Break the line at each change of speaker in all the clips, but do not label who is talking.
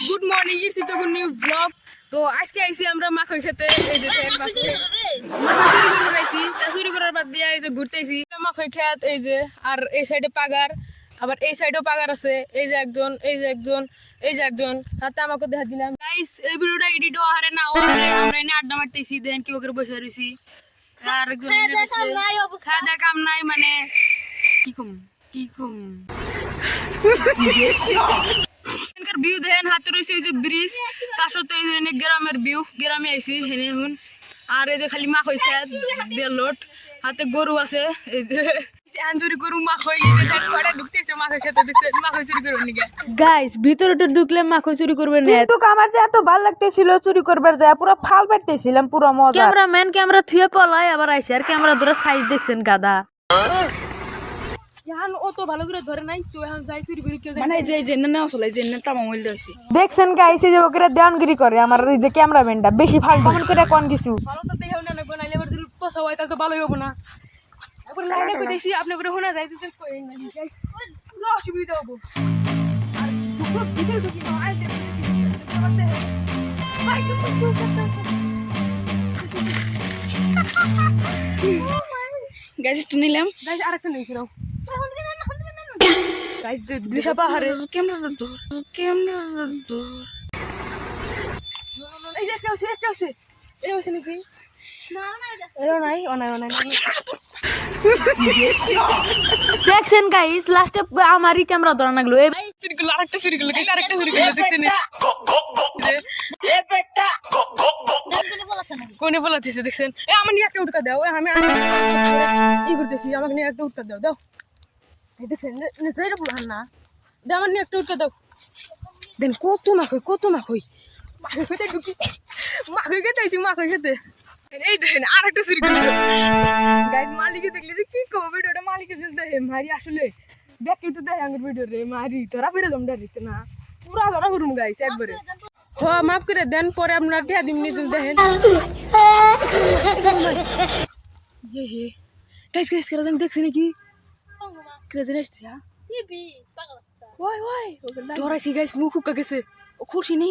Good morning, it's it good new blog. তো আজকে আইছি আমরা মাখই খেতে। এই যে মাখই চুরি করে আইছি, তা চুরি করার বাদ দিয়ে এই যে ঘুরতেছি মাখই খেত। এই যে আর এই সাইডে পাগার, আবার এই সাইডেও পাগার আছে। এই যে একজন, এই যে একজন, এই যে একজন, হাতে আমাকে দেখা দিলাম। গাইস এই ভিডিওটা এডিট আহারে না ওহারে আমরা এনে আড্ডা মারতেছি, দেখেন কি করে বসে রইছি। আর একজন খাওয়া দেখা কাম নাই, মানে কি কম কি কম ভিউ দেখেন। হাতে রয়েছে এই যে ব্রিজ, তার সাথে এই যে গ্রামের ভিউ, গ্রামে আইছি হেনে এখন। আর এই যে খালি মাখই খেত দেড় লোট, হাতে গরু আছে। এই যে চুরি গরু মাখই কটা ঢুকতেছে মাখই খেতে, দেখছে মাখই চুরি করবেন নিকে।
গাইস ভিতরে তো ঢুকলে মাখই চুরি করবেন না, কিন্তু আমার যে এত ভালো লাগতেছিল চুরি করবার যায়, পুরো ফাল পাইতেছিলাম, পুরো মজা। ক্যামেরাম্যান ক্যামেরা থুয়ে পলাই আবার আইছে, আর ক্যামেরা ধরে সাইজ দেখছেন গাদা।
এখন ও তো ভালো করে ধরে নাই, তো এখন যাই চুরি করি কেউ
মানে যে না আসলে যে তামা মইল হইছে।
দেখছেন গাইস এই যে ওকে দেওয়ানগিরি করে আমার এই যে ক্যামেরাম্যানটা, বেশি ফাল কমেন্ট করে কোন কিছু।
ভালো তো দেখেও না নাইলে এবার যদি পয়সা হয় তাহলে তো ভালোই হবো না। একবার লাইনে কইতেছি আপনি করে শোনা যায় তো কইেন না গাইস, পুরো অসুবিধা হবো। আর সুযোগ ভিতরে ঢুকি না আইতে আমাদের ভাই
গাইস একটু নিলাম।
গাইস আরেকটা নেই ফিরাও গাইস দিশা পাহাড়ে
ক্যামেরা দূর
এই যে একটা আছে এই হচ্ছে নাকি এও নাই অনাই
দেখছেন গাইস লাস্টে আমারই ক্যামেরা ধরা লাগলো। এই
চুরি করলো, আরেকটা চুরি করলো, আরেকটা চুরি করলো, দেখছেন কোনে বলাতেছে দেখছেন। এ আমার নিয়ে একটা উটকা দাও, আমি ই করতেছি, আমাকে নিয়ে একটা উটকা দাও দাও। এই দেখছেন যেটা বললাম না, দাও আমার নিয়ে একটা উটকা দাও। দেন কত মাখই খেতে ঢুকি, মাখই খেতে আইছি মাখই খেতে। এই দেখেন আর একটা চুরি করলো গাইস। মালিকে দেখলে যে কি কবে ভিডিওটা মালিকে দেখে মারি, আসলে দেখি তো দেখে আমার ভিডিও রে মারি তোরা ফিরে দম ডারিতে না পুরা ধরা করুম গাইস একবারে। হ মাফ করে দেন, পরে আপনার টিয়া দিন নিজে দেখেন। গাইস কেরা জানি দেখছে নাকি, কেরা জানি আসছে। ওই ধরাইছি গাইস, মুখ হুক্কা গেছে।
ও খুশি নি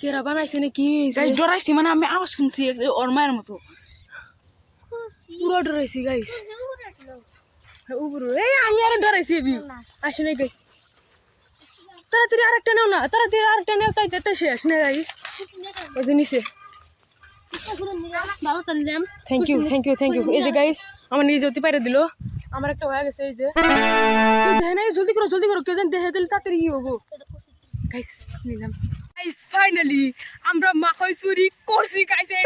কেরা বানাইছে নাকি
গাইস ডরাইছি, মানে আমি আওয়াজ শুনছি ওর মায়ের মতো,
পুরো ডরাইছি গাইস। এই আমি আর ডরাইছি আসে নাই গাইস। তাড়াতাড়ি আরেকটা নাও না, তাড়াতাড়ি আরেকটা নাও, তাই তাই শেষ না গাইস। ওই যে নিচে থ্যাংক ইউ। এই যে গাইস আমার নিজে হতে পারে দিল, আমার একটা হয়ে গেছে। এই যে দেখে নাই, জলদি করো কেউ যেন দেখে দিলে তাড়াতাড়ি ই হবো গাইস। নিলাম গাইস, ফাইনালি আমরা মাখই চুরি করছি গাইস। এই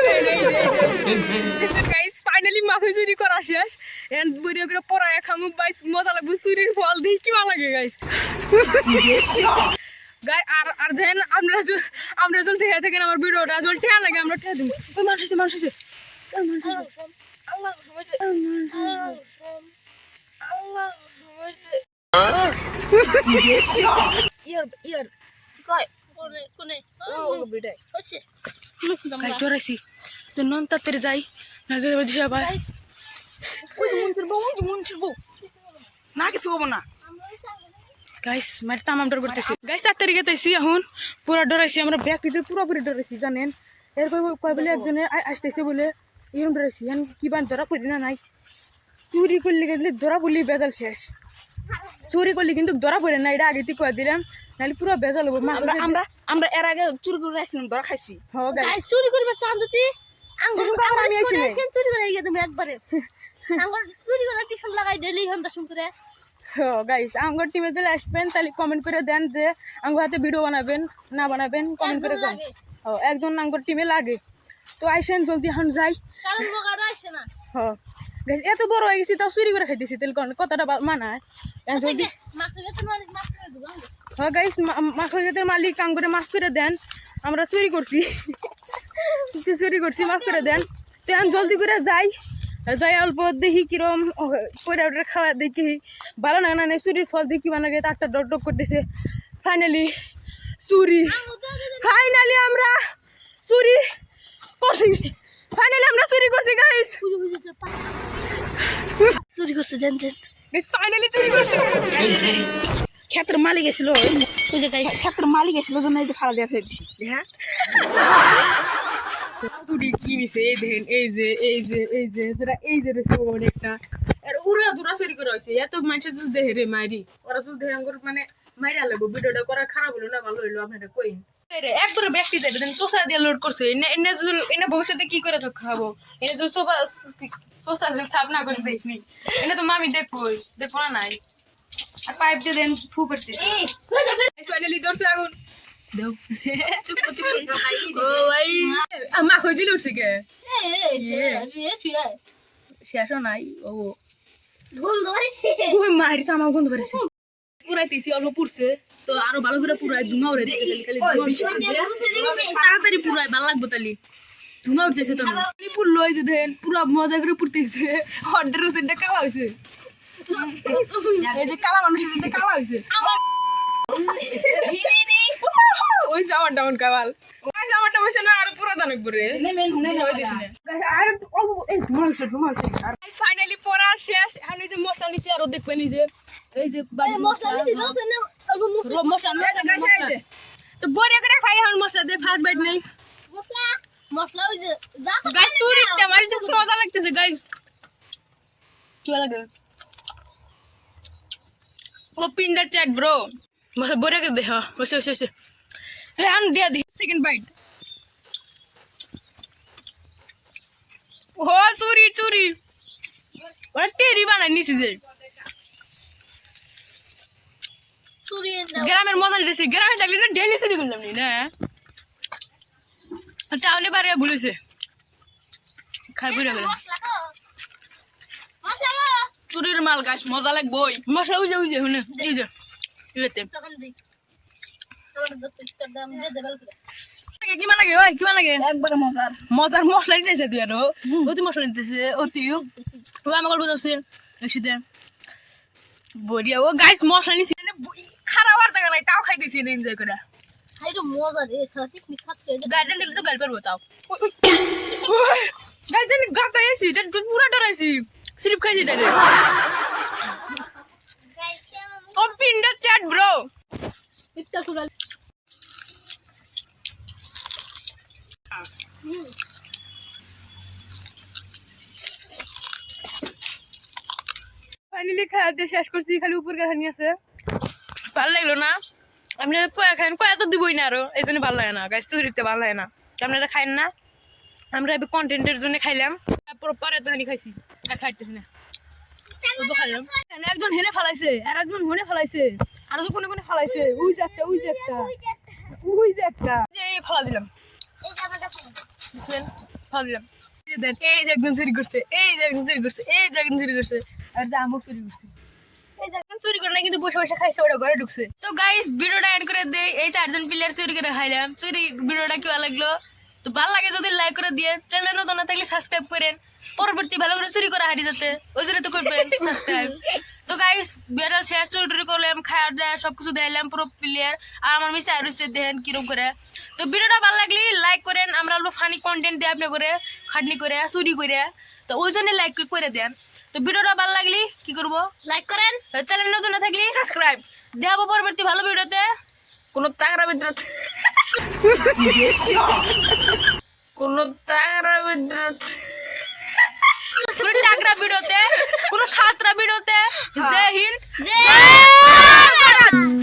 দেখছেন গাইস, ফাইনালি মাখই চুরি করা শেষ। এন্ড ভিডিও করে পড়ায় খামু গাইস, মজা লাগবে। চুরির ফল দেখি কি ভালো লাগে গাইস। গাই আর দেন আমরা জল দেখে থাকেন আমার ভিডিওটা, জল ঠেয়া লাগে আমরা ঠেয়া দিই। ওই মানুষ আছে ইয়ার কয় গাইস ডরাইছি তো নন তাড়াতাড়ি যাই না দিশা ভাই। ওই মনসুর বউ
না কিছু হবো না।
গাইস মারটা আমডর করতেছি গাইস, তাড়াতাড়ি গেতেছি এখন। পুরো ডরাইছি আমরা, ব্যাকটিতে পুরোপুরি ডরাইছি জানেন। এরপর কয় বলে একজনে আসতেছে বলে এরকম ডরাইছি। এখন কি বান ধরা পড়ি না নাই, চুরি করলে গেলে ধরা পড়লি বেজাল শেষ। চুরি করলে কিন্তু ধরা পড়ে না, এটা আগে থেকে কয়ে দিলাম, নাহলে পুরো বেজাল হবো।
আমরা এর আগে চুরি করে আসছিলাম, ধরা খাইছি।
চুরি করবে চান যদি
আমি আসি নাই।
চুরি করে গিয়ে তুমি একবারে চুরি করে টিউশন লাগাই ডেলি ঘন্টা শুনতে।
গাইস আঙ্গর টিমে যদি আসবেন তাহলে কমেন্ট করে দেন যে আঙ্গর হাতে ভিডিও বানাবেন না বানাবেন, কমেন্ট করে দেন। একজন আঙ্গর টিমে লাগে, তো আইসেন জলদি এখন যাই। গাইস এত বড় হয়ে গেছি তাও চুরি করে খাইতেছি, তাহলে কথাটা মানায় জলদি। হ্যাঁ গাইস মাখের মালিক আঙ্গরে মাফ করে দেন, আমরা চুরি করছি মাফ করে দেন। তো এখন জলদি করে যাই অল্প দেখি কিরম পরে খাওয়া দেখি ভালো না না চুরির ফল দেখি মানে তারটা ডক করতেছে। ফাইনালি আমরা চুরি করছি গাইস।
চুরি করছে জানছেন,
ফাইনালি চুরি করছি।
ক্ষেত্রের মালিক এসেছিল
ওই যে গাইস
ক্ষেত্রের মালিক এসেছিল জন্য এই যে ফাড়া দিয়ে ফেলছি হ্যাঁ
তুই কি নিছে এই দেখেন এই যে তোরা এই যে রয়েছে অনেকটা আর উড়া দুরা চুরি করে হয়েছে এত মানুষের যদি দেহে রে মাইরি ওরা যদি দেহে আঙ্গুর মানে মাইরা লাগবো ভিডিওটা করা খারাপ হলো না ভালো হইলো আপনারা কই একবারে ব্যক্তি দেবে চোষা দিয়ে লোড করছে এনে ভবিষ্যতে কি করে তো খাবো এনে যদি চোষা যে সাফ না করে দিস নি এনে তো মামি দেখবো না নাই আর পাইপ দিয়ে দেন ফু করছে ফাইনালি ধরছে আগুন দেও ও ভাই আমা কই দিল উঠছে কে শেষ নাই ও
গন্ধ হইছে
ওই মারি তো আমার গন্ধ বেরেছে পুরাইতেছি অল্প পুরছে তো আরো ভালো করে পুরাই ধুমা উড়ে দিছে খালি ধুমা বেশি তাড়াতাড়ি পুরাই ভালো লাগবে তালি ধুমা উঠতেছে তো পুর লই যে দেন পুরো মজা করে পুরতেছে অর্ডার হোসেনটা কালা হইছে এই যে কালা মানুষের যে কালা হইছে ওই জামার ডাউন কাবাল ওই জামারটা হইছে না আর পুরো দানক পরে হই দিছ না আর অল্প এই ধুমা হইছে আর ফাইনালি পড়া শেষ এখন এই যে মশলা নিছি আর দেখবেন এই যে
মশলা দিছিল না অল্প
মশলা গাইছে এই যে তো বড় করে খাই এখন মশলা দিয়ে ফাস্ট বাইট নেই
মশলা ওই যে যা তো
গাইস সুরিতে আমারই খুব মজা লাগতেছে গাইস কি লাগে ওপেন দ্য চ্যাট ব্রো মশলা বড় করে দে হ্যাঁ বসে তো এখন দিয়ে দি সেকেন্ড বাইট ও চুরি ওরা টেরি বানাই নিছি যে
চুরিয়ে
গ্রামের মজা নিতেছি গ্রামে থাকলে তো ডেলি চুরি করলাম নি না টাউনে বারে ভুলেছে খাই বুড়ে গেল
মশলা গো মশলা গো
চুরির মাল গাছ মজা লাগবই
মশলা উজে হুনে এই যে ইবেতে
তখন দেই তোর দত্তর দাম দে দেবাল করে
কি মানে লাগে ওই কি মানে লাগে
একবারে মজার
মজার মশলা দিতেছে তুই আরো অতি মশলা দিতেছে অতি ও আমার গল্প যাচ্ছে এসিতে বড়িয়া ও গাইস মশলা নিছি খারাপ আর জায়গা নাই তাও খাইতেছি এনজয় করে
খাই তো মজা রে সারা পিকনিক খাচ্ছে
গার্ডেন দিলে তো গাল পারবো তাও গার্ডেন গাতা এসি এটা পুরা ডরাইছি স্লিপ খাইছি এটা রে
guys
open the chat bro
একটা তোরা
ফাইনালি খাওয়া শেষ করছি খালি উপর কাহানি আছে ভালো লাগলো না আপনি কয়া তো দিবই না আরো এই জন্য ভালো লাগে না গাছ চুরিতে ভালো লাগে না আপনারা খাইন না আমরা এবার কন্টেন্টের জন্য খাইলাম তারপর পরে তো খাইছি আর খাইতেছি না অল্প খাইলাম একজন হেনে ফালাইছে আর একজন হনে ফালাইছে আর তো কোনে ফালাইছে ওই যে একটা এই ফালা দিলাম
এই জামাটা
বুঝলেন ফালা দিলাম এই যে দেন এই যে একজন চুরি করছে এই যে একজন চুরি করছে আর যে আমও চুরি করছে চুরি করে না কিন্তু বসে বসে খাইছে ওটা ঘরে ঢুকছে তো গাইস ভিডিওটা এন্ড করে দেই এই চারজন প্লেয়ার চুরি করে খাইলাম চুরি ভিডিওটা কি ভালো লাগলো তো ভালো লাগে যদি লাইক করে দিয়ে চ্যানেল নতুন না থাকলে সাবস্ক্রাইব করেন পরবর্তী ভালো করে চুরি করা হারি যাতে ওই জন্য তো করবেন সাবস্ক্রাইব তো গাইস ভিডিও শেষ চুরি করলাম খাওয়া দাওয়া সবকিছু দেখাইলাম পুরো প্লেয়ার আর আমার মিস আর হচ্ছে দেখেন কিরকম করে তো ভিডিওটা ভালো লাগলে লাইক করেন আমরা অল্প ফানি কন্টেন্ট দিয়ে আপনি করে খাটনি করে চুরি করে তো ওই জন্য লাইক করে দেন তো ভিডিওটা ভালো লাগলি কি করবো
লাইক করেন
চ্যানেল নতুন না থাকলে
সাবস্ক্রাইব
দেখাবো পরবর্তী ভালো ভিডিওতে
কোন তাগরা বিদ্রত কোন তাগরা বিদ্রত
কোনো টাকরা ভিডিওতে কোনো খাতরা ভিডিওতে জয় হিন্দ
জয় ভারত